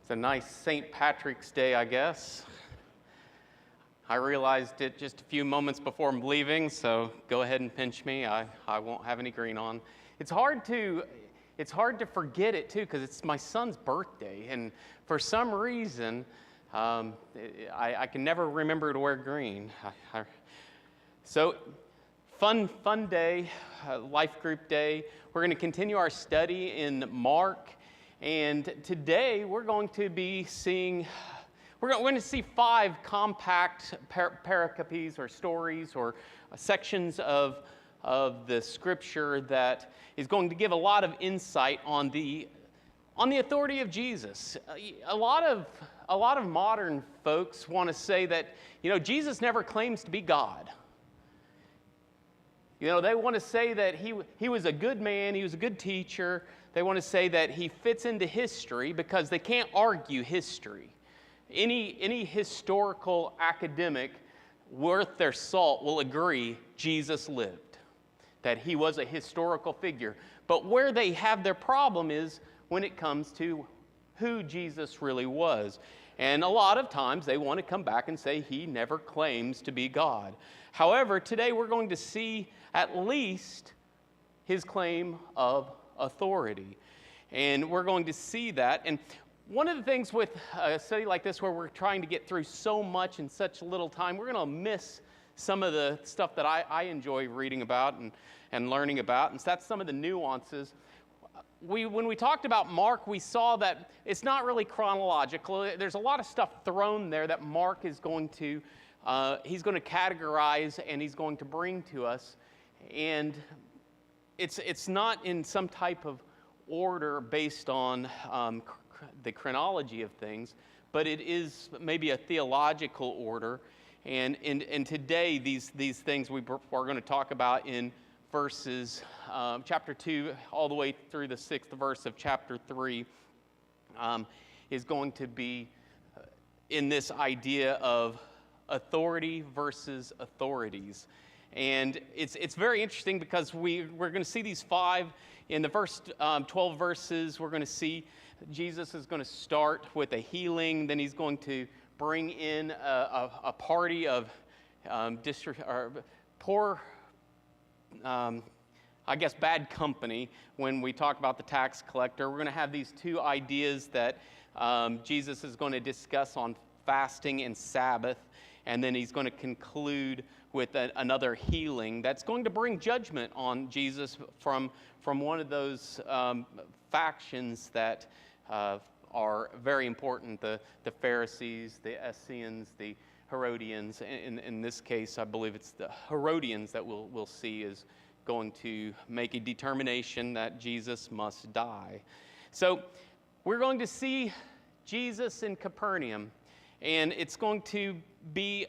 It's a nice St. Patrick's Day, I guess. I realized it just a few moments before I'm leaving, so go ahead and pinch me. I won't have any green on. It's hard to forget it, too, because it's my son's birthday, and for some reason, I can never remember to wear green. So, fun day, life group day. We're going to continue our study in Mark. And today we're going to be seeing, we're going to see 5 compact pericopes or stories or sections of the scripture that is going to give a lot of insight on the authority of Jesus. A lot of modern folks want to say that, Jesus never claims to be God. They want to say that he was a good man, he was a good teacher. They want to say that he fits into history because they can't argue history. Any historical academic worth their salt will agree Jesus lived, that he was a historical figure. But where they have their problem is when it comes to who Jesus really was. And a lot of times they want to come back and say he never claims to be God. However, today we're going to see at least his claim of authority. And we're going to see that. And one of the things with a study like this where we're trying to get through so much in such little time, we're going to miss some of the stuff that I enjoy reading about and learning about. And so that's some of the nuances. When we talked about Mark, we saw that it's not really chronological. There's a lot of stuff thrown there that Mark is going to, he's going to categorize and he's going to bring to us. And it's not in some type of order based on the chronology of things, but it is maybe a theological order. And today, these things we're going to talk about in verses chapter 2 all the way through the 6th verse of chapter 3 is going to be in this idea of authority versus authorities. And it's very interesting because we're going to see these 5 in the first 12 verses. We're going to see Jesus is going to start with a healing. Then he's going to bring in a party of poor, bad company. When we talk about the tax collector, we're going to have these 2 ideas that Jesus is going to discuss on fasting and Sabbath. And then he's going to conclude with another healing that's going to bring judgment on Jesus from one of those factions that are very important, the Pharisees, the Essenes, the Herodians. In this case, I believe it's the Herodians that we'll see is going to make a determination that Jesus must die. So we're going to see Jesus in Capernaum, and it's going to be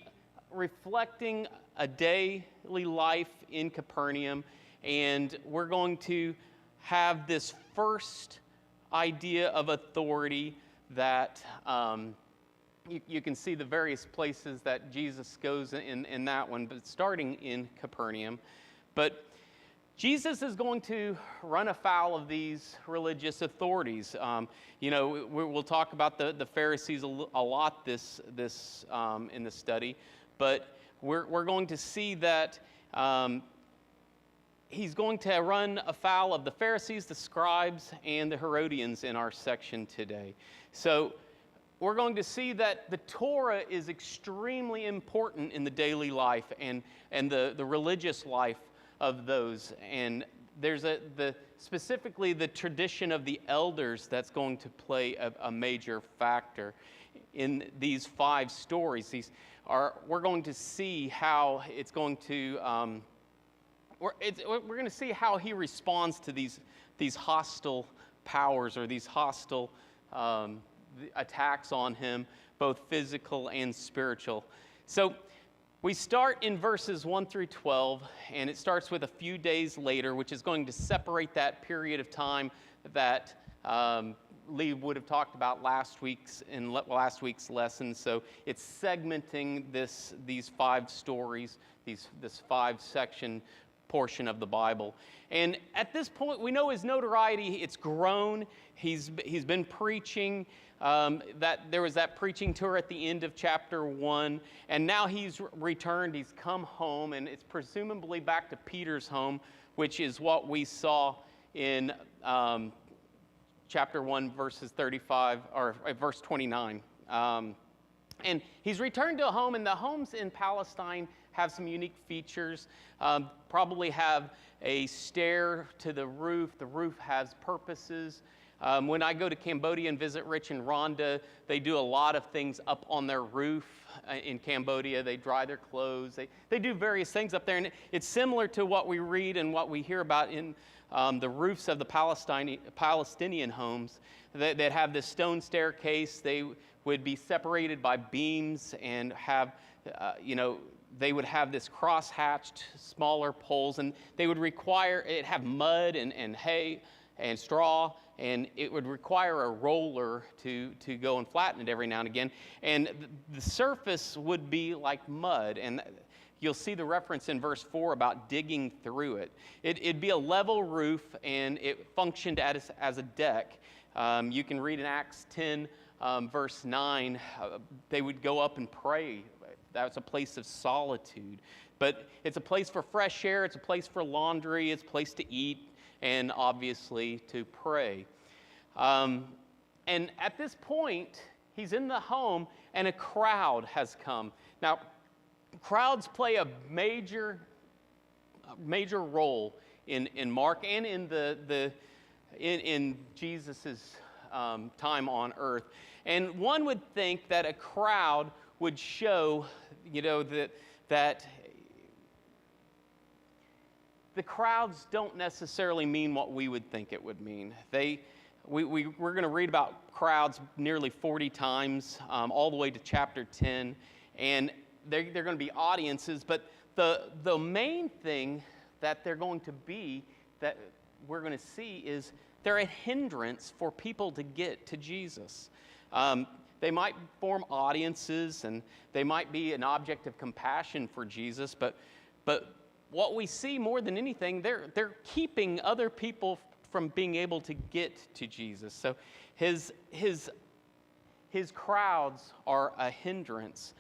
reflecting a daily life in Capernaum, and we're going to have this first idea of authority that you can see the various places that Jesus goes in that one, but starting in Capernaum. But Jesus is going to run afoul of these religious authorities. We'll talk about the Pharisees a lot this in the study, but we're going to see that he's going to run afoul of the Pharisees, the scribes, and the Herodians in our section today. So we're going to see that the Torah is extremely important in the daily life and the religious life of those. And there's specifically the tradition of the elders that's going to play a major factor in these 5 stories. We're going to see how it's going to we're going to see how he responds to these hostile powers or these hostile attacks on him, both physical and spiritual. So we start in verses 1 through 12, and it starts with a few days later, which is going to separate that period of time that Lee would have talked about last week's lesson. So it's segmenting these 5 stories, this 5-section portion of the Bible. And at this point, we know his notoriety, it's grown. He's been preaching. That there was that preaching tour at the end of chapter 1, and now he's returned. He's come home, and it's presumably back to Peter's home, which is what we saw in chapter 1, verses 35, or verse 29. And he's returned to a home, and the homes in Palestine have some unique features. Probably have a stair to the roof. The roof has purposes. When I go to Cambodia and visit Rich and Rhonda, they do a lot of things up on their roof in Cambodia. They dry their clothes. They do various things up there. And it's similar to what we read and what we hear about in the roofs of the Palestinian homes that have this stone staircase. They would be separated by beams and have, they would have this cross-hatched, smaller poles. And they would have mud and hay and straw, and it would require a roller to go and flatten it every now and again. And the surface would be like mud, and you'll see the reference in verse 4 about digging through it. It'd be a level roof, and it functioned as a deck. You can read in Acts 10, verse 9, they would go up and pray. That's a place of solitude. But it's a place for fresh air, it's a place for laundry, it's a place to eat, and obviously to pray. And at this point, he's in the home, and a crowd has come. Now, crowds play a major role in Mark and in Jesus's time on earth. And one would think that a crowd would show, that the crowds don't necessarily mean what we would think it would mean. We're going to read about crowds nearly 40 times, all the way to chapter 10, and they're going to be audiences, but the main thing that they're going to be, that we're going to see, is they're a hindrance for people to get to Jesus. They might form audiences, and they might be an object of compassion for Jesus, but what we see more than anything, they're keeping other people from being able to get to Jesus. So his crowds are a hindrance.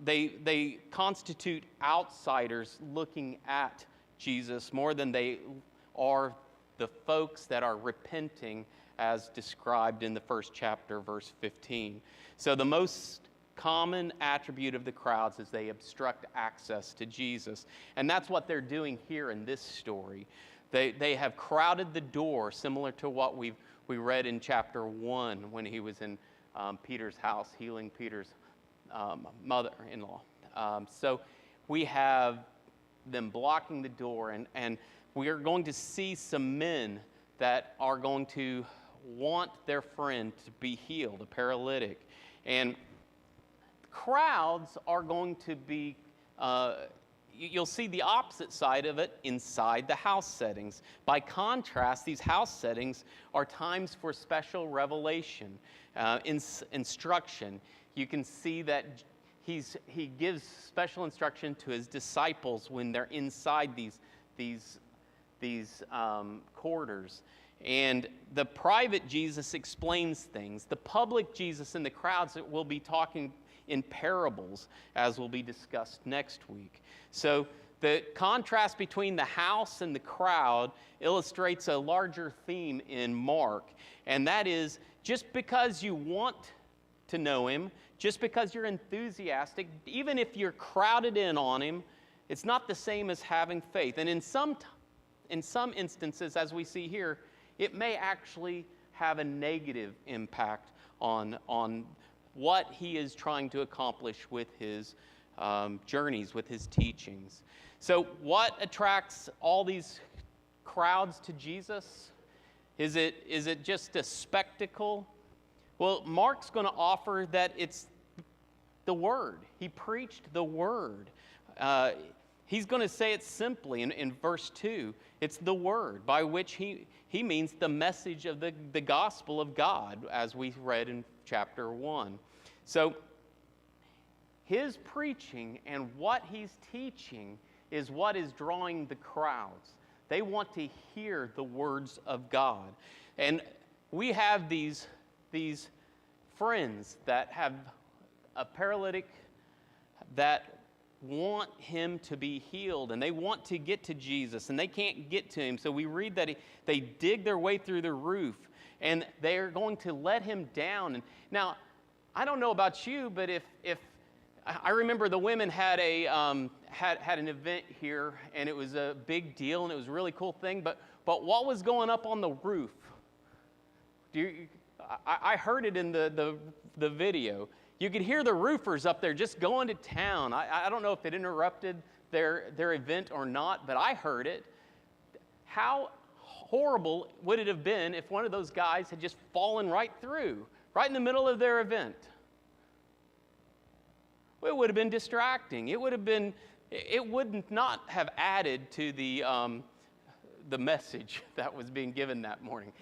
They constitute outsiders looking at Jesus more than they are the folks that are repenting, as described in the first chapter, verse 15. So the most common attribute of the crowds is they obstruct access to Jesus. And that's what they're doing here in this story. They have crowded the door, similar to what we read in chapter 1 when he was in Peter's house healing Peter's mother-in-law. So we have them blocking the door, and we are going to see some men that are going to want their friend to be healed, a paralytic. And crowds are going to be, you'll see the opposite side of it inside the house settings. By contrast, these house settings are times for special revelation, instruction. You can see that he gives special instruction to his disciples when they're inside these quarters. And the private Jesus explains things. The public Jesus and the crowds that will be talking in parables, as will be discussed next week. So the contrast between the house and the crowd illustrates a larger theme in Mark, and that is, just because you want to know him, just because you're enthusiastic, even if you're crowded in on him, it's not the same as having faith. And in some instances, as we see here, it may actually have a negative impact on what he is trying to accomplish with his journeys, with his teachings. So what attracts all these crowds to Jesus? Is it just a spectacle? Well, Mark's going to offer that it's the Word. He preached the Word. He's going to say it simply in verse 2. It's the Word, by which he means the message of the gospel of God, as we read in chapter 1. So his preaching and what he's teaching is what is drawing the crowds. They want to hear the words of God. And we have these friends that have a paralytic that want him to be healed, and they want to get to Jesus, and they can't get to him. So we read that they dig their way through the roof, and they're going to let him down. And now, I don't know about you, but if I remember the women had an event here, and it was a big deal, and it was a really cool thing. But what was going up on the roof? I heard it in the video. You could hear the roofers up there just going to town. I don't know if it interrupted their event or not, but I heard it. How horrible would it have been if one of those guys had just fallen right through, right in the middle of their event? Well, it would have been distracting. It would not have added to the message that was being given that morning.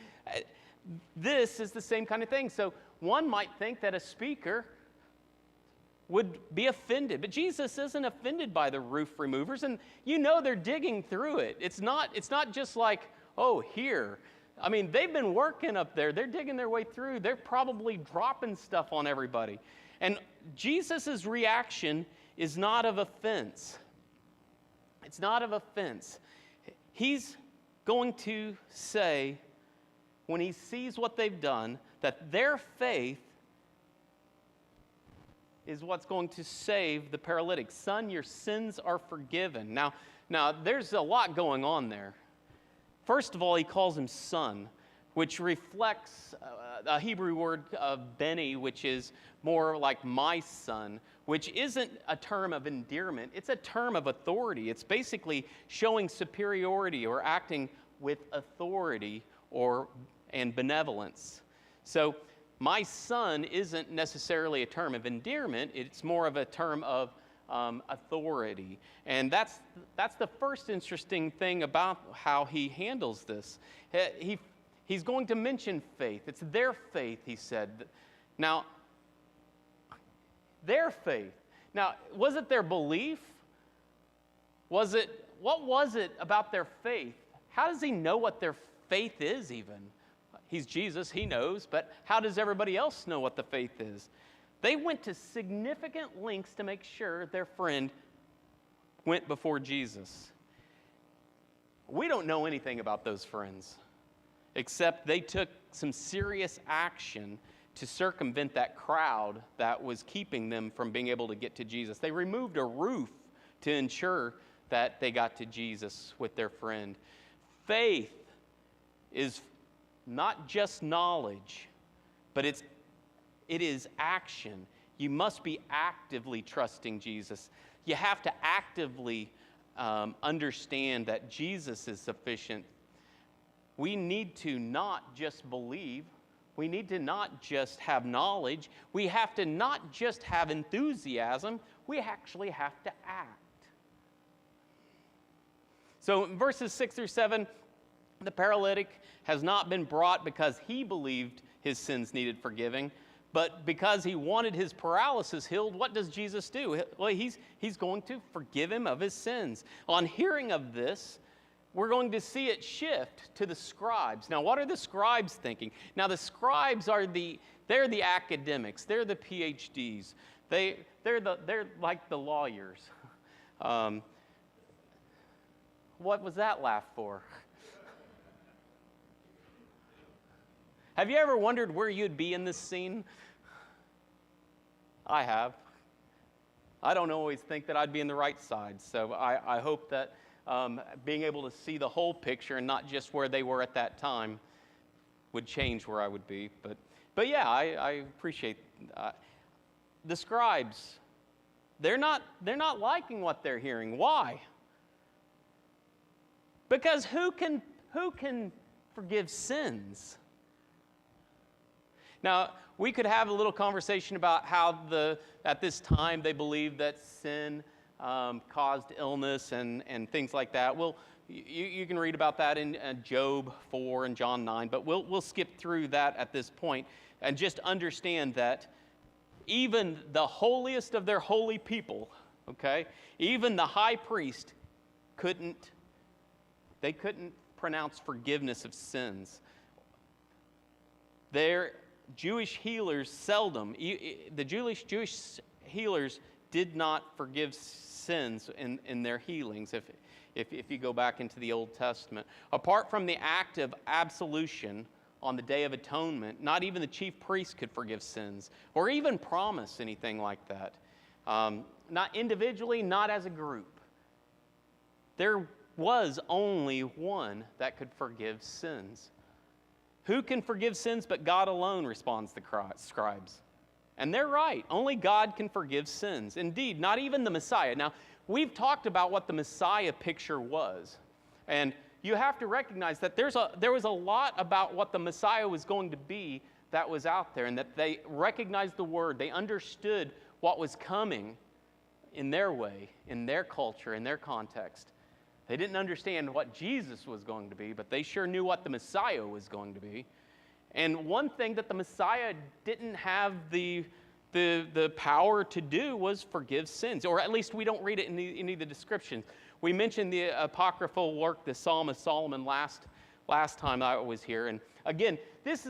This is the same kind of thing. So one might think that a speaker would be offended, but Jesus isn't offended by the roof removers, and they're digging through it. It's not just like, oh, here. I mean, they've been working up there. They're digging their way through. They're probably dropping stuff on everybody. And Jesus' reaction is not of offense. It's not of offense. He's going to say, when he sees what they've done, that their faith is what's going to save the paralytic. Son, your sins are forgiven. Now there's a lot going on there. First of all, he calls him son, which reflects a Hebrew word of beni, which is more like my son, which isn't a term of endearment. It's a term of authority. It's basically showing superiority or acting with authority and benevolence. So my son isn't necessarily a term of endearment. It's more of a term of authority. And that's the first interesting thing about how he handles this. He's going to mention faith. It's their faith, he said. Now, their faith. Now, was it their belief? What was it about their faith? How does he know what their faith is even? He's Jesus, he knows, but how does everybody else know what the faith is? They went to significant lengths to make sure their friend went before Jesus. We don't know anything about those friends, except they took some serious action to circumvent that crowd that was keeping them from being able to get to Jesus. They removed a roof to ensure that they got to Jesus with their friend. Faith is not just knowledge, but it is action. You must be actively trusting Jesus. You have to actively understand that Jesus is sufficient. We need to not just believe. We need to not just have knowledge. We have to not just have enthusiasm. We actually have to act. So in verses 6 through 7, the paralytic has not been brought because he believed his sins needed forgiving, but because he wanted his paralysis healed. What does Jesus do? Well, he's going to forgive him of his sins. On hearing of this, we're going to see it shift to the scribes. Now, what are the scribes thinking? Now, the scribes they're the academics. They're the PhDs. They're like the lawyers. What was that laugh for? Have you ever wondered where you'd be in this scene? I have. I don't always think that I'd be in the right side, so I hope that being able to see the whole picture and not just where they were at that time would change where I would be. But yeah, I appreciate the scribes. They're not liking what they're hearing. Why? Because who can forgive sins? Now, we could have a little conversation about how at this time they believed that sin caused illness and things like that. Well, you can read about that in Job 4 and John 9, but we'll skip through that at this point and just understand that even the holiest of their holy people, okay, even the high priest, couldn't pronounce forgiveness of sins. Their Jewish healers seldom, the Jewish healers did not forgive sins in their healings, if you go back into the Old Testament. Apart from the act of absolution on the Day of Atonement, not even the chief priest could forgive sins or even promise anything like that. Not individually, not as a group. There was only one that could forgive sins. Who can forgive sins but God alone, responds the scribes. And they're right. Only God can forgive sins. Indeed, not even the Messiah. Now, we've talked about what the Messiah picture was. And you have to recognize that there was a lot about what the Messiah was going to be that was out there, and that they recognized the word. They understood what was coming in their way, in their culture, in their context. They didn't understand what Jesus was going to be, but they sure knew what the Messiah was going to be. And one thing that the Messiah didn't have the power to do was forgive sins, or at least we don't read it in any of the descriptions. We mentioned the apocryphal work, the Psalm of Solomon, last time I was here. And again, this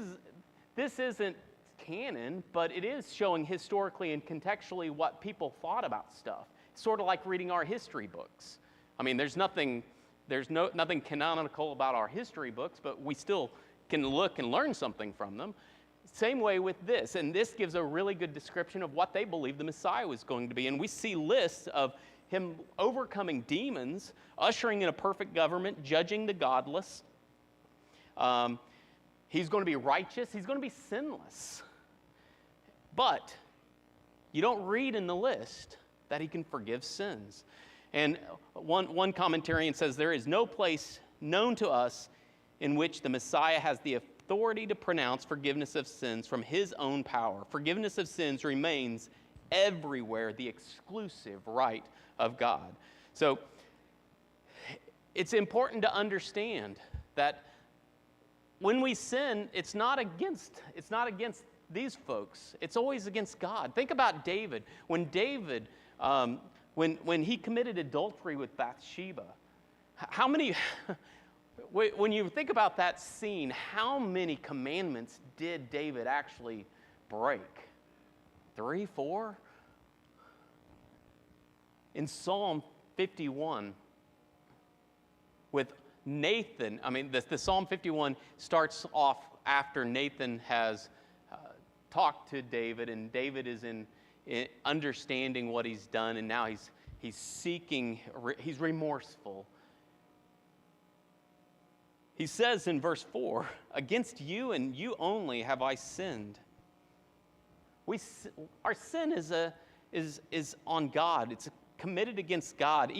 isn't canon, but it is showing historically and contextually what people thought about stuff. It's sort of like reading our history books. I mean, there's nothing canonical about our history books, but we still can look and learn something from them. Same way with this, and this gives a really good description of what they believed the Messiah was going to be. And we see lists of him overcoming demons, ushering in a perfect government, judging the godless. He's going to be righteous. He's going to be sinless. But you don't read in the list that he can forgive sins. And one commentarian says, there is no place known to us in which the Messiah has the authority to pronounce forgiveness of sins from his own power. Forgiveness of sins remains everywhere the exclusive right of God. So it's important to understand that when we sin, it's not against these folks. It's always against God. Think about David. When David, when he committed adultery with Bathsheba, how many... When you think about that scene, how many commandments did David actually break? 3, 4? In Psalm 51, with Nathan, the Psalm 51 starts off after Nathan has talked to David, and David is in understanding what he's done, and now he's seeking, he's remorseful. He says in verse 4, against you and you only have I sinned. Our sin is on God. It's committed against God.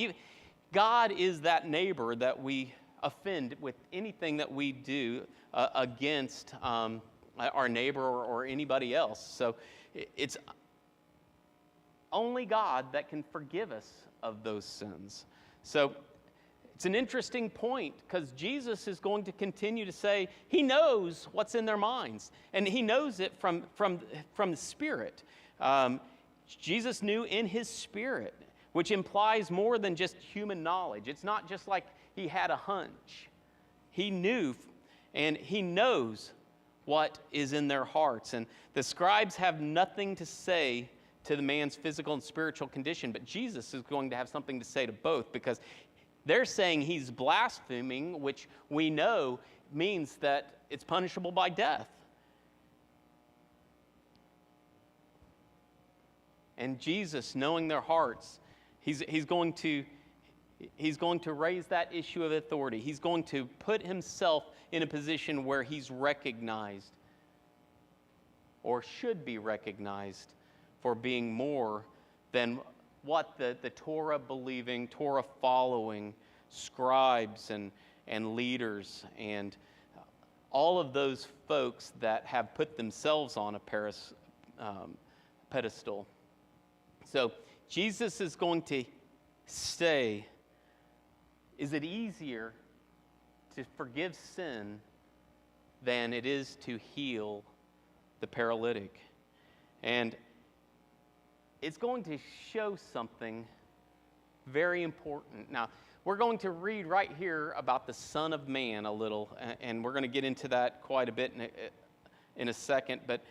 God is that neighbor that we offend with anything that we do against our neighbor or anybody else. So it's only God that can forgive us of those sins. So it's an interesting point, because Jesus is going to continue to say he knows what's in their minds, and he knows it from the Spirit. Jesus knew in his Spirit, which implies more than just human knowledge. It's not just like he had a hunch. He knew, and he knows what is in their hearts. And the scribes have nothing to say to the man's physical and spiritual condition, but Jesus is going to have something to say to both, because they're saying he's blaspheming, which we know means that it's punishable by death. And Jesus, knowing their hearts, he's going to raise that issue of authority. He's going to put himself in a position where he's recognized, or should be recognized, for being more than what the Torah-believing, Torah-following scribes and leaders and all of those folks that have put themselves on a pedestal. So Jesus is going to say, is it easier to forgive sin than it is to heal the paralytic? And it's going to show something very important. Now, we're going to read right here about the Son of Man a little, and we're going to get into that quite a bit in a second. But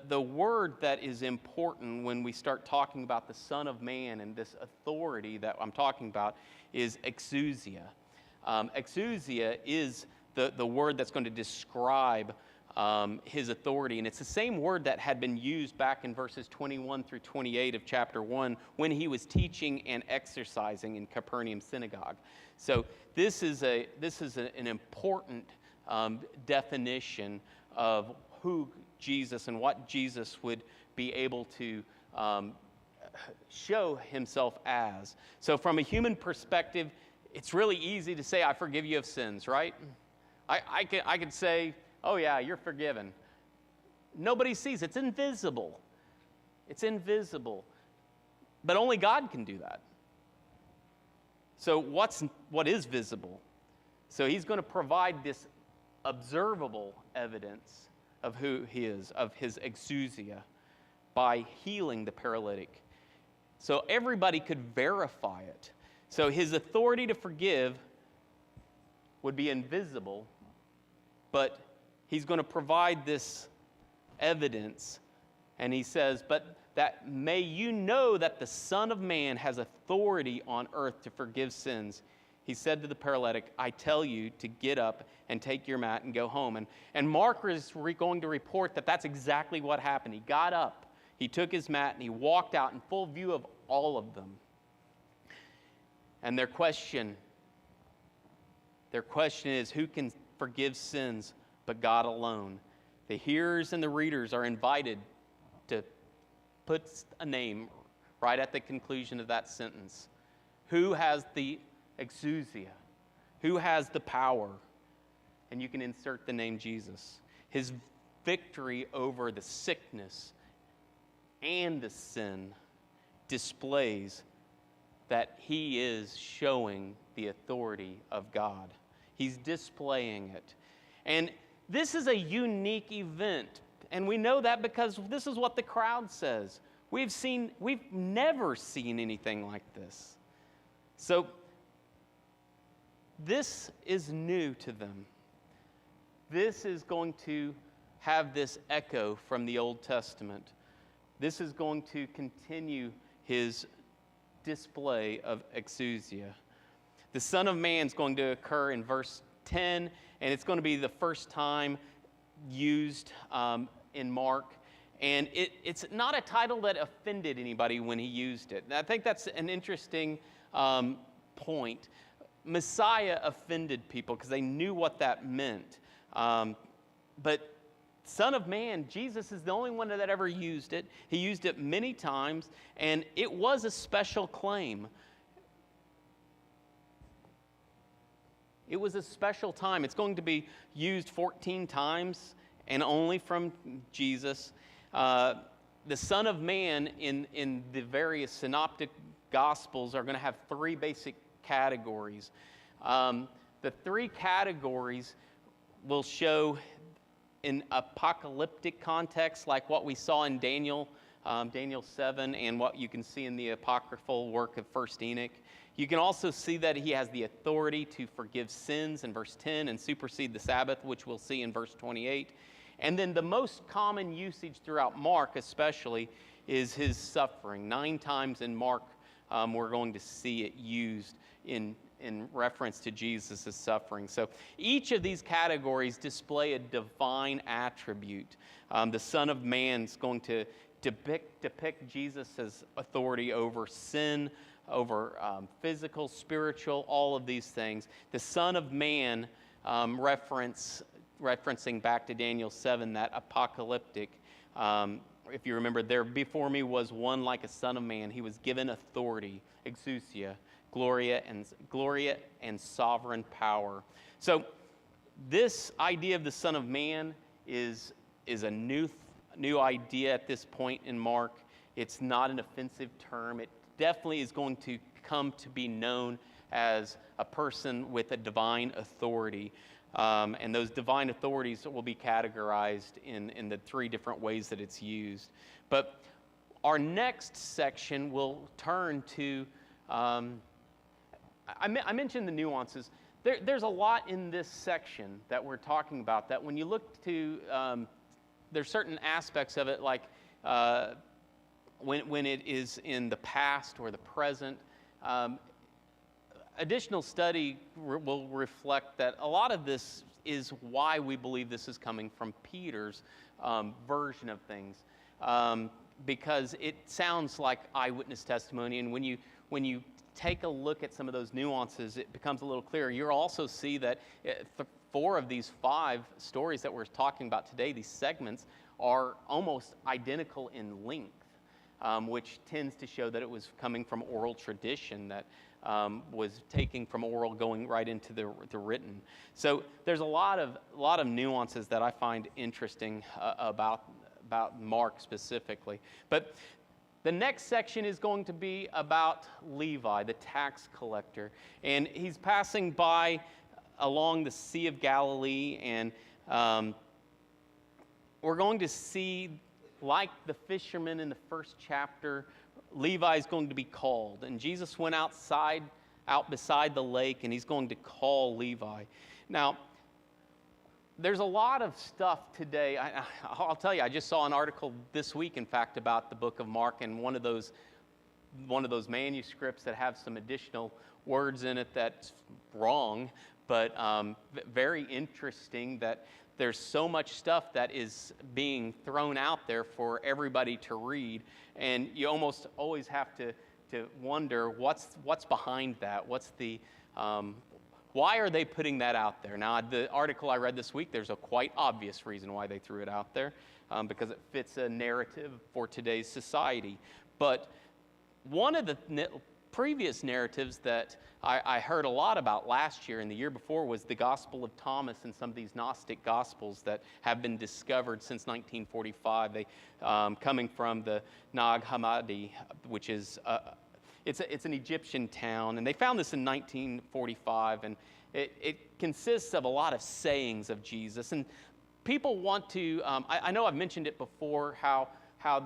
the word that is important when we start talking about the Son of Man and this authority that I'm talking about is exousia. Exousia is the word that's going to describe his authority. And it's the same word that had been used back in verses 21 through 28 of chapter 1 when he was teaching and exercising in Capernaum synagogue. So this is an important definition of who Jesus and what Jesus would be able to show himself as. So from a human perspective, it's really easy to say, I forgive you of sins, right? I could say, oh yeah, you're forgiven. Nobody sees it. It's invisible. It's invisible. But only God can do that. So what is visible? So he's going to provide this observable evidence of who he is, of his exousia, by healing the paralytic. So everybody could verify it. So his authority to forgive would be invisible, but he's going to provide this evidence. And he says, but that may you know that the Son of Man has authority on earth to forgive sins. He said to the paralytic, I tell you to get up and take your mat and go home. And Mark is going to report that that's exactly what happened. He got up, he took his mat, and he walked out in full view of all of them. And their question is, who can forgive sins but God alone? The hearers and the readers are invited to put a name right at the conclusion of that sentence. Who has the exousia? Who has the power? And you can insert the name Jesus. His victory over the sickness and the sin displays that he is showing the authority of God. He's displaying it. And this is a unique event. And we know that because this is what the crowd says. We've never seen anything like this. So this is new to them. This is going to have this echo from the Old Testament. This is going to continue his display of exousia. The Son of Man is going to occur in verse 10, and it's going to be the first time used in Mark. And it's not a title that offended anybody when he used it. And I think that's an interesting point. Messiah offended people because they knew what that meant. But Son of Man, Jesus is the only one that ever used it. He used it many times, and it was a special claim. It was a special time. It's going to be used 14 times, and only from Jesus. The Son of Man in the various synoptic Gospels are going to have three basic categories. The three categories will show in apocalyptic context, like what we saw in Daniel 7, and what you can see in the apocryphal work of 1 Enoch. You can also see that he has the authority to forgive sins in verse 10 and supersede the Sabbath, which we'll see in verse 28. And then the most common usage throughout Mark especially is his suffering. 9 times in Mark we're going to see it used in reference to Jesus' suffering. So each of these categories display a divine attribute. The Son of Man is going to depict Jesus' authority over sin, over physical, spiritual, all of these things. The Son of Man, referencing back to Daniel 7, that apocalyptic, if you remember, there before me was one like a son of man. He was given authority, exousia, gloria and sovereign power. So this idea of the Son of Man is a new idea at this point in Mark. It's not an offensive term. It definitely is going to come to be known as a person with a divine authority. And those divine authorities will be categorized in the 3 different ways that it's used. But our next section will turn to I mentioned the nuances. There's a lot in this section that we're talking about that when you look to, there's certain aspects of it like when it is in the past or the present. Additional study will reflect that a lot of this is why we believe this is coming from Peter's version of things, because it sounds like eyewitness testimony, and when you take a look at some of those nuances, it becomes a little clearer. You'll also see that 4 of these 5 stories that we're talking about today, these segments, are almost identical in length, which tends to show that it was coming from oral tradition that was taking from oral going right into the written. So there's a lot of nuances that I find interesting about Mark specifically. But the next section is going to be about Levi, the tax collector. And he's passing by along the Sea of Galilee, and we're going to see, like the fishermen in the first chapter, Levi is going to be called. And Jesus went out beside the lake, and he's going to call Levi. Now, there's a lot of stuff today. I'll tell you, I just saw an article this week, in fact, about the book of Mark, and one of those manuscripts that have some additional words in it that's wrong, but very interesting that there's so much stuff that is being thrown out there for everybody to read, and you almost always have to wonder what's behind that. What's the why are they putting that out there? Now, the article I read this week, there's a quite obvious reason why they threw it out there, because it fits a narrative for today's society. But one of the previous narratives that I heard a lot about last year and the year before was the Gospel of Thomas and some of these Gnostic Gospels that have been discovered since 1945. They coming from the Nag Hammadi, which is it's an Egyptian town, and they found this in 1945, and it consists of a lot of sayings of Jesus. And people want to, I know I've mentioned it before, how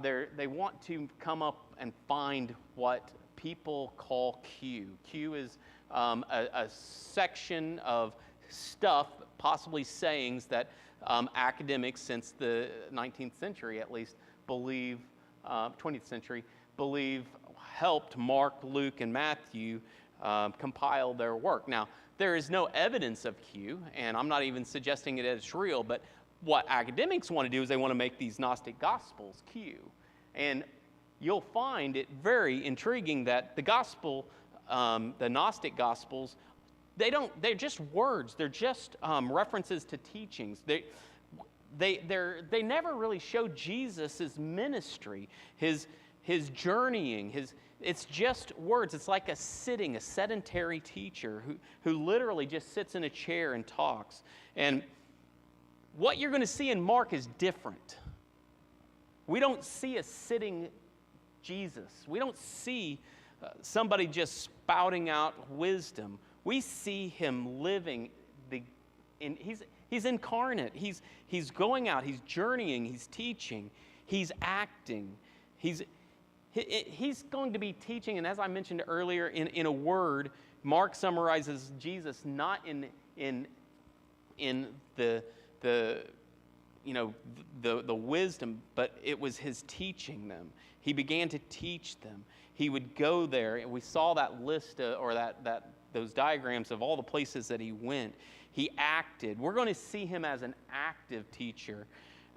they want to come up and find what people call Q. Q is a section of stuff, possibly sayings, that academics since the 19th century at least believe, 20th century, believe helped Mark, Luke, and Matthew compile their work. Now, there is no evidence of Q, and I'm not even suggesting it as real, but what academics want to do is they want to make these Gnostic Gospels Q. And you'll find it very intriguing that the gospel, the Gnostic Gospels, they're just words. They're just references to teachings. They never really show Jesus' ministry, his journeying, it's just words. It's like a sedentary teacher who literally just sits in a chair and talks. And what you're going to see in Mark is different. We don't see a sitting Jesus. We don't see somebody just spouting out wisdom. We see him living. He's incarnate. He's going out. He's journeying. He's teaching. He's acting. He's going to be teaching, and as I mentioned earlier, in a word, Mark summarizes Jesus not in the wisdom, but it was his teaching them. He began to teach them. He would go there, and we saw that list or those diagrams of all the places that he went. He acted. We're going to see him as an active teacher.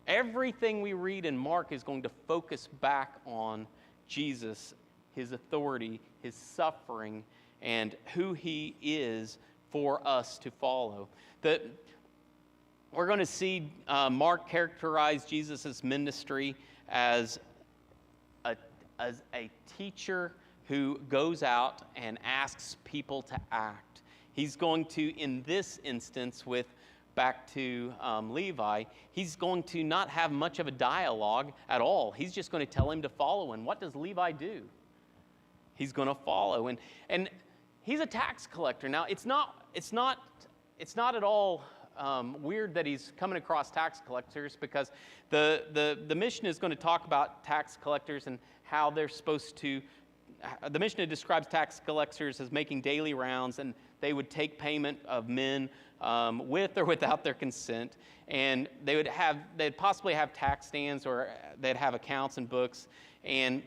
Everything we read in Mark is going to focus back on Jesus, his authority, his suffering, and who he is for us to follow. We're going to see Mark characterize Jesus' ministry as a teacher who goes out and asks people to act. He's going to, in this instance, back to Levi, he's going to not have much of a dialogue at all. He's just going to tell him to follow. And what does Levi do? He's going to follow. And he's a tax collector. Now, it's not at all weird that he's coming across tax collectors, because the mission is going to talk about tax collectors and how they're supposed to the Mishnah describes tax collectors as making daily rounds, and they would take payment of men with or without their consent, and they'd possibly have tax stands, or they'd have accounts and books. And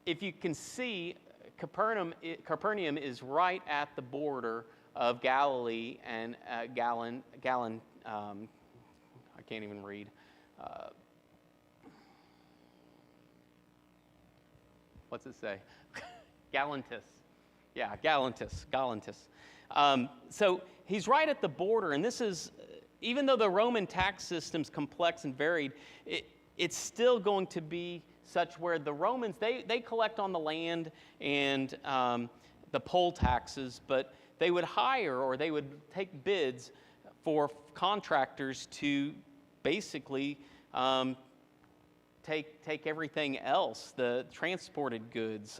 if you can see, Capernaum is right at the border of Galilee and I can't even read. What's it say? Galantis. Yeah, Galantis. So he's right at the border, and this is, even though the Roman tax system's complex and varied, it's still going to be such where the Romans, they collect on the land and the poll taxes, but they would hire or they would take bids for contractors to basically take everything else, the transported goods.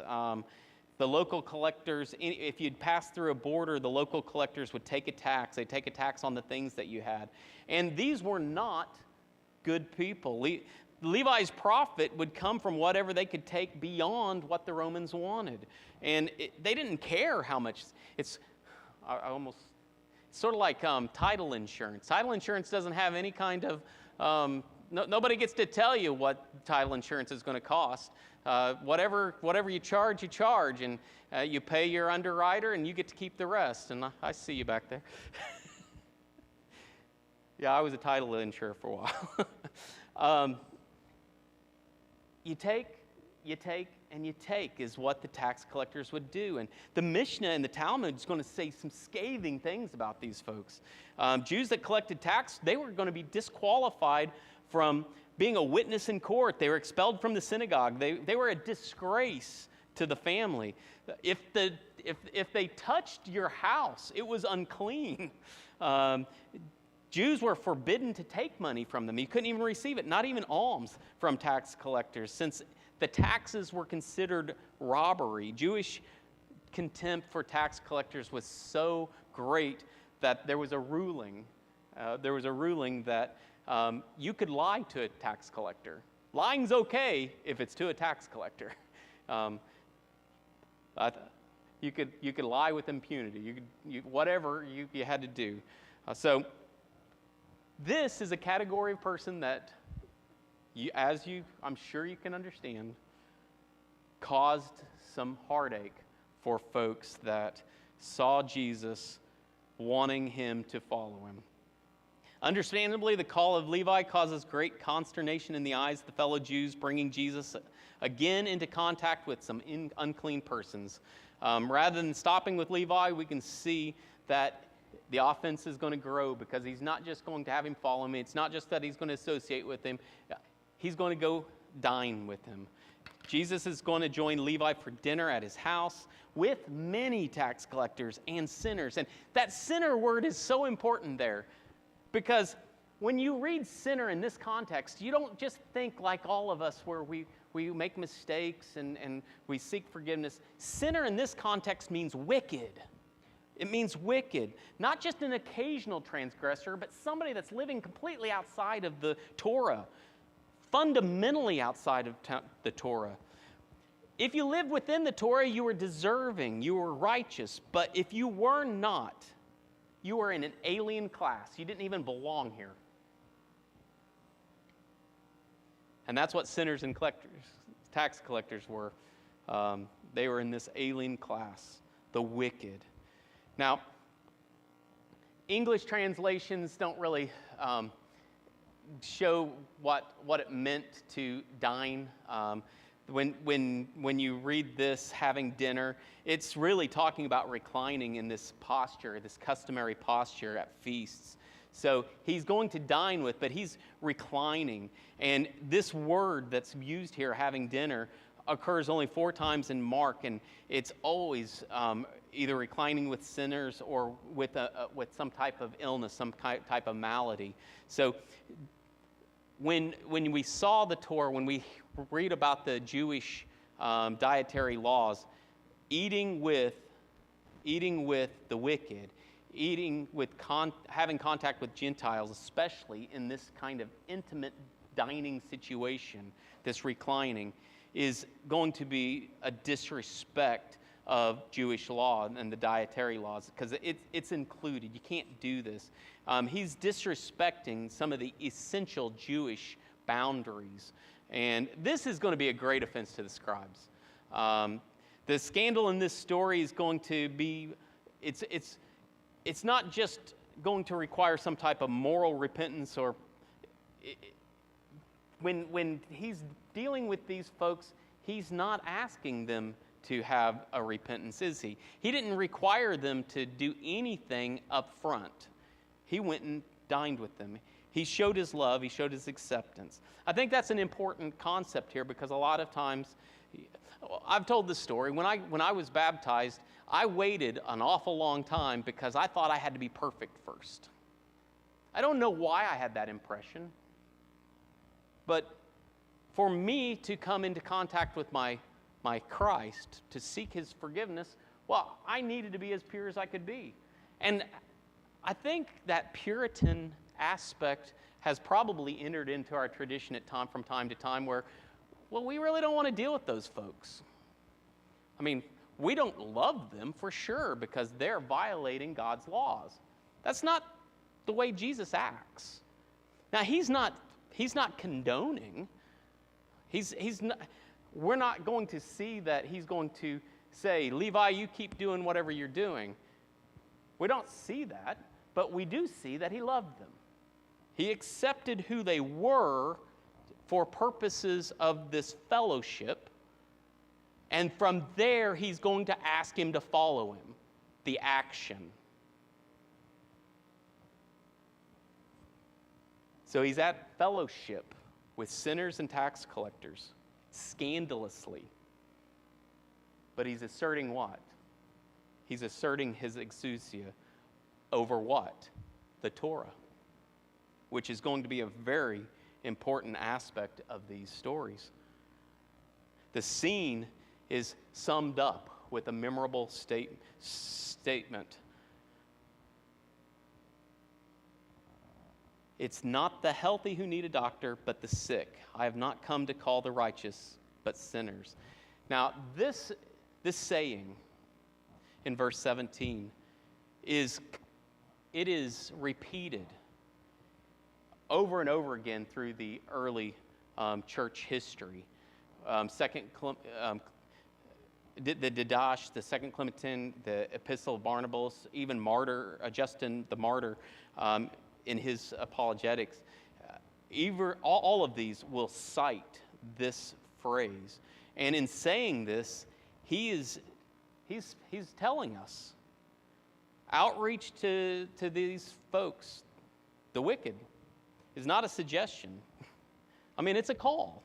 The local collectors, if you'd pass through a border, the local collectors would take a tax. They'd take a tax on the things that you had. And these were not good people. Levi's profit would come from whatever they could take beyond what the Romans wanted. And they didn't care how much. It's sort of like title insurance. Title insurance doesn't have any kind of, nobody gets to tell you what title insurance is going to cost. Whatever you charge, and you pay your underwriter, and you get to keep the rest. And I see you back there. Yeah, I was a title insurer for a while. You take, and you take is what the tax collectors would do. And the Mishnah and the Talmud is going to say some scathing things about these folks. Jews that collected tax, they were going to be disqualified from being a witness in court. They were expelled from the synagogue. They were a disgrace to the family. If they touched your house, it was unclean. Jews were forbidden to take money from them. You couldn't even receive it, not even alms from tax collectors, since the taxes were considered robbery. Jewish contempt for tax collectors was so great that there was a ruling. That you could lie to a tax collector. Lying's okay if it's to a tax collector. You could lie with impunity. Whatever you had to do. So this is a category of person that, I'm sure you can understand, caused some heartache for folks that saw Jesus, wanting him to follow him. Understandably, the call of Levi causes great consternation in the eyes of the fellow Jews, bringing Jesus again into contact with some unclean persons. Rather than stopping with Levi, we can see that the offense is going to grow, because he's not just going to have him follow me. It's not just that he's going to associate with him. He's going to go dine with him. Jesus is going to join Levi for dinner at his house with many tax collectors and sinners. And that sinner word is so important there, because when you read sinner in this context, you don't just think like all of us where we make mistakes and we seek forgiveness. Sinner in this context means wicked. It means wicked. Not just an occasional transgressor, but somebody that's living completely outside of the Torah. Fundamentally outside of the Torah. If you lived within the Torah, you were deserving, you were righteous. But if you were not, you were in an alien class. You didn't even belong here. And that's what sinners and tax collectors were. They were in this alien class, the wicked. Now, English translations don't really show what it meant to dine. When you read this, having dinner, it's really talking about reclining in this posture, this customary posture at feasts. So he's going to dine with, but he's reclining. And this word that's used here, having dinner, occurs only 4 times in Mark, and it's always either reclining with sinners or with some type of illness, some type of malady. So when we saw the Torah, when we read about the Jewish dietary laws, eating with the wicked, having contact with Gentiles, especially in this kind of intimate dining situation, this reclining, is going to be a disrespect of Jewish law and the dietary laws, because it's included. You can't do this. He's disrespecting some of the essential Jewish boundaries. And this is going to be a great offense to the scribes. The scandal in this story is going to be, it's not just going to require some type of moral repentance, or when he's dealing with these folks, he's not asking them to have a repentance, is he? He didn't require them to do anything up front. He went and dined with them. He showed his love. He showed his acceptance. I think that's an important concept here, because a lot of times, I've told this story. When I was baptized, I waited an awful long time because I thought I had to be perfect first. I don't know why I had that impression, but for me to come into contact with my Christ, to seek his forgiveness, well, I needed to be as pure as I could be. And I think that Puritan aspect has probably entered into our tradition from time to time, where, well, we really don't want to deal with those folks. I mean, we don't love them for sure because they're violating God's laws. That's not the way Jesus acts. Now, he's not condoning. We're not going to see that he's going to say, Levi, you keep doing whatever you're doing. We don't see that, but we do see that he loved them. He accepted who they were for purposes of this fellowship, and from there he's going to ask him to follow him, the action. So he's at fellowship with sinners and tax collectors, scandalously. But he's asserting what? He's asserting his exousia over what? The Torah, which is going to be a very important aspect of these stories. The scene is summed up with a memorable statement. It's not the healthy who need a doctor, but the sick. I have not come to call the righteous, but sinners. Now, this saying in verse 17 is repeated over and over again through the early church history. The Didache, the Second Clementine, the Epistle of Barnabas, even Justin the Martyr in his apologetics, all of these will cite this phrase. And in saying this, he's telling us, outreach to these folks, the wicked, is not a suggestion. I mean, it's a call.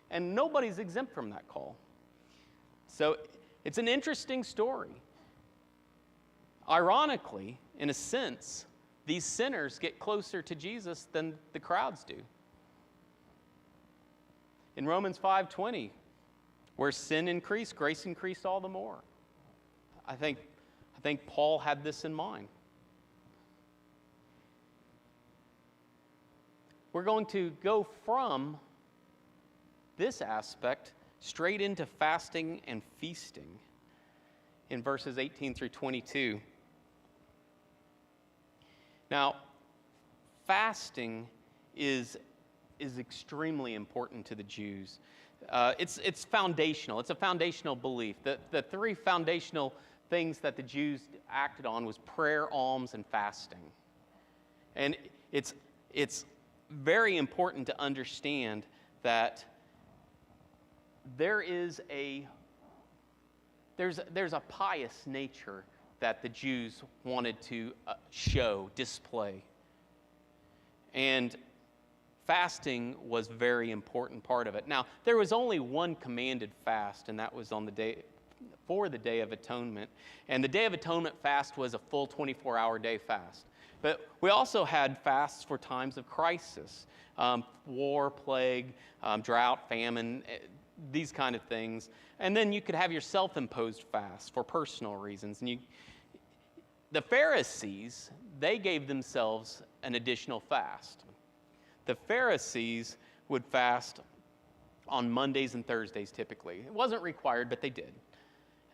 And nobody's exempt from that call. So it's an interesting story. Ironically, in a sense, these sinners get closer to Jesus than the crowds do. In Romans 5:20, where sin increased, grace increased all the more. I think Paul had this in mind. We're going to go from this aspect straight into fasting and feasting in verses 18 through 22. Now, fasting is extremely important to the Jews. It's foundational. It's a foundational belief. The three foundational things that the Jews acted on was prayer, alms, and fasting. And it's very important to understand that there's a pious nature that the Jews wanted to display. And fasting was a very important part of it. Now, there was only one commanded fast, and that was for the Day of Atonement. And the Day of Atonement fast was a full 24-hour day fast. But we also had fasts for times of crisis, war, plague, drought, famine, these kind of things. And then you could have your self-imposed fast for personal reasons. And the Pharisees, they gave themselves an additional fast. The Pharisees would fast on Mondays and Thursdays typically. It wasn't required, but they did.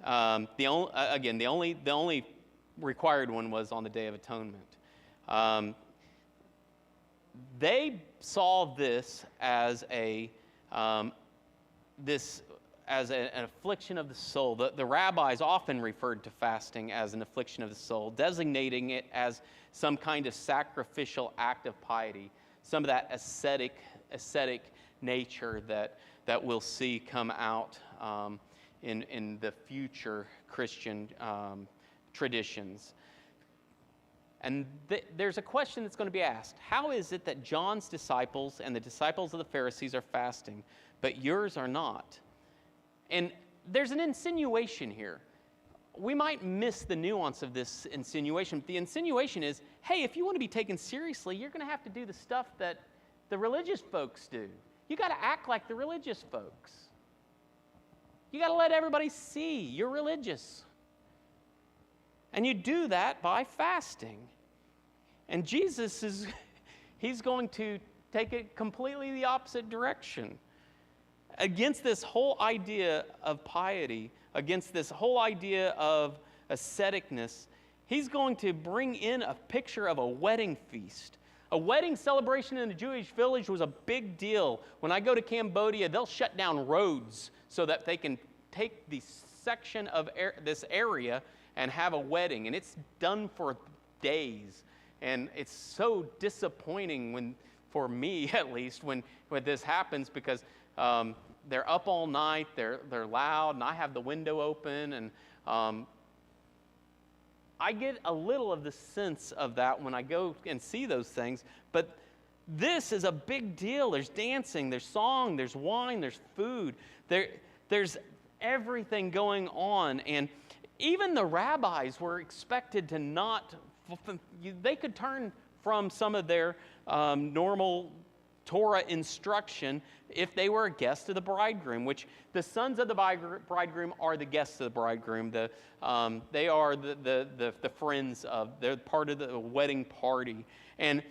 The only required one was on the Day of Atonement. They saw this as an affliction of the soul. The rabbis often referred to fasting as an affliction of the soul, designating it as some kind of sacrificial act of piety, some of that ascetic nature that we'll see come out in the future Christian traditions. And there's a question that's going to be asked. How is it that John's disciples and the disciples of the Pharisees are fasting, but yours are not? And there's an insinuation here. We might miss the nuance of this insinuation. The insinuation is, hey, if you want to be taken seriously, you're going to have to do the stuff that the religious folks do. You got to act like the religious folks. You got to let everybody see you're religious. And you do that by fasting. And Jesus he's going to take it completely the opposite direction. Against this whole idea of piety, against this whole idea of asceticness, he's going to bring in a picture of a wedding feast. A wedding celebration in the Jewish village was a big deal. When I go to Cambodia, they'll shut down roads so that they can take the section of this area and have a wedding. And it's done for days. And it's so disappointing for me at least, when this happens, because they're up all night, they're loud, and I have the window open, and I get a little of the sense of that when I go and see those things. But this is a big deal. There's dancing, there's song, there's wine, there's food. There's everything going on. And even the rabbis were expected to not, they could turn from some of their normal Torah instruction if they were a guest of the bridegroom, which the sons of the bridegroom are the guests of the bridegroom. They are the friends of, they're part of the wedding party. And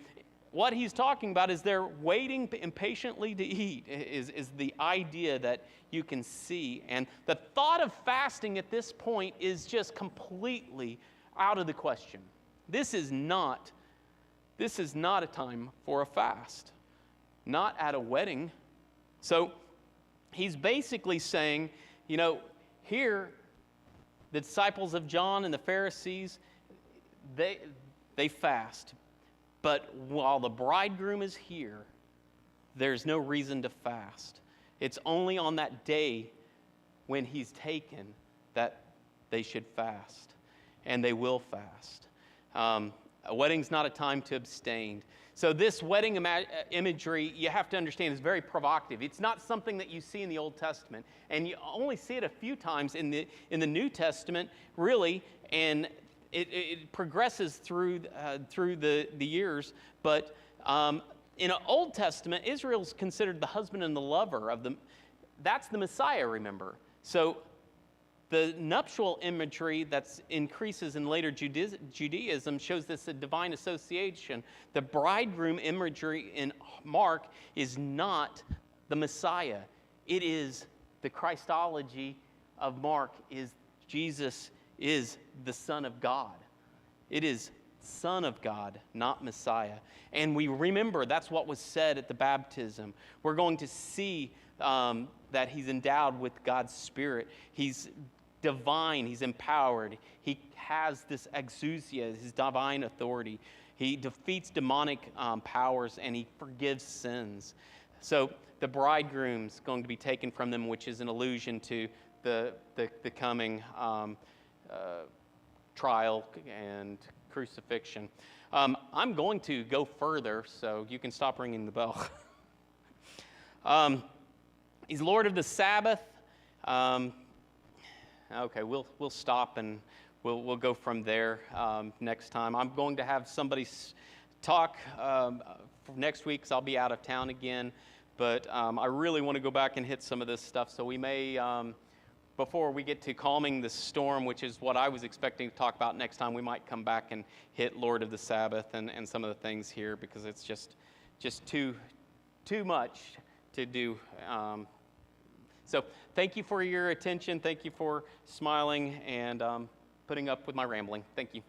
what he's talking about is they're waiting impatiently to eat, is the idea that you can see. And the thought of fasting at this point is just completely out of the question. This is not a time for a fast. Not at a wedding. So he's basically saying, here, the disciples of John and the Pharisees, they fast. But while the bridegroom is here, there's no reason to fast. It's only on that day when he's taken that they should fast. And they will fast. A wedding's not a time to abstain. So this wedding imagery, you have to understand, is very provocative. It's not something that you see in the Old Testament. And you only see it a few times in the New Testament, really. And it progresses through the years. But in the Old Testament, Israel's considered the husband and the lover of them. That's the Messiah, remember. So the nuptial imagery that increases in later Judaism shows this a divine association. The bridegroom imagery in Mark is not the Messiah. It is the Christology of Mark, is Jesus is the Son of God. It is Son of God, not Messiah. And we remember that's what was said at the baptism. We're going to see that he's endowed with God's Spirit. He's divine, he's empowered. He has this exousia, his divine authority. He defeats demonic powers, and he forgives sins. So the bridegroom's going to be taken from them, which is an allusion to the coming trial and crucifixion. I'm going to go further, so you can stop ringing the bell. He's Lord of the Sabbath. Okay, we'll stop and we'll go from there next time. I'm going to have somebody talk next week, because I'll be out of town again. But I really want to go back and hit some of this stuff. So we may, before we get to calming the storm, which is what I was expecting to talk about next time, we might come back and hit Lord of the Sabbath and some of the things here, because it's just too much to do So thank you for your attention. Thank you for smiling and putting up with my rambling. Thank you.